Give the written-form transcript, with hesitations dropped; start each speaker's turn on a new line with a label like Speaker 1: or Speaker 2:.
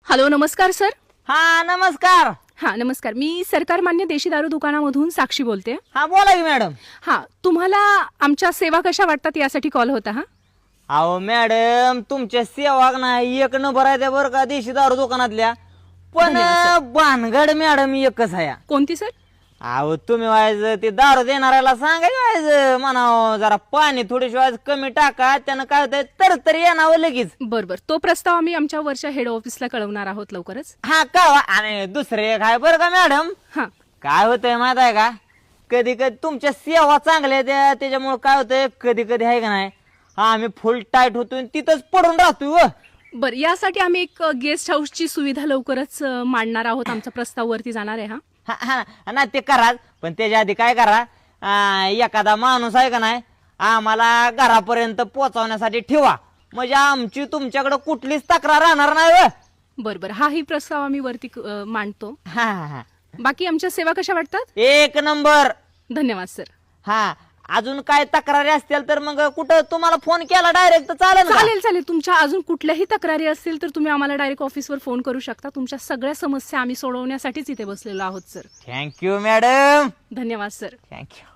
Speaker 1: Hello, नमस्कार sir.
Speaker 2: हा नमस्कार.
Speaker 1: हा नमस्कार. मी सरकार मान्य देशी दारू दुकानामधून साक्षी बोलते.
Speaker 2: हा बोला की मॅडम.
Speaker 1: हा, तुम्हाला आमच्या सेवा कशा वाटतात यासाठी कॉल होता. हा
Speaker 2: अहो मॅडम, तुमच्या सेवा नाही एक नंबर आहे त्या बरं का देशी दारू दुकानातल्या. पण
Speaker 1: धन्यवाद,
Speaker 2: भानगड मॅडम एकच आहे.
Speaker 1: कोणती सर?
Speaker 2: अहो तुम्ही व्हायचं ते दारू देणाऱ्याला सांगायचं व्हायचं म्हणावं जरा पाणी थोडीशी व्हायचं कमी टाका, त्यानं काय होतंय तर येणावं लगेच.
Speaker 1: बरोबर, तो प्रस्ताव आम्ही आमच्या वरच्या हेड ऑफिसला कळवणार आहोत लवकरच.
Speaker 2: हा का आणि दुसरे एक आहे बरं का मॅडम.
Speaker 1: हा
Speaker 2: काय होतंय माहित आहे का, कधी कधी तुमच्या सेवा चांगल्या त्या त्याच्यामुळे काय होतंय कधी कधी आहे का नाही आम्ही फुल टाईट होतो तिथंच पडून राहतो.
Speaker 1: बर, यासाठी आम्ही एक गेस्ट हाऊसची सुविधा लवकरच मांडणार आहोत. आमचा प्रस्ताव वरती जाणार आहे. हा
Speaker 2: हा ना ते करा, पण त्याच्या आधी काय करा, एखादा माणूस आहे का नाही आम्हाला घरापर्यंत पोहोचवण्यासाठी ठेवा, म्हणजे आमची तुमच्याकडे कुठलीच तक्रार राहणार नाही.
Speaker 1: बरोबर, हाही प्रस्ताव आम्ही वरती मांडतो.
Speaker 2: हा
Speaker 1: बाकी आमच्या सेवा कशा वाटतात?
Speaker 2: एक नंबर.
Speaker 1: धन्यवाद सर.
Speaker 2: हा अजून काय तक्रारी असतील तर मग कुठं तुम्हाला फोन केला डायरेक्ट चालेल का?
Speaker 1: चालेल चालेल. तुमच्या अजून कुठल्याही तक्रारी असतील तर तुम्ही आम्हाला डायरेक्ट ऑफिसवर फोन करू शकता. तुमच्या सगळ्या समस्या आम्ही सोडवण्यासाठीच इथे बसलेलो आहोत सर.
Speaker 2: Thank you madam.
Speaker 1: धन्यवाद सर.
Speaker 2: थँक्यू.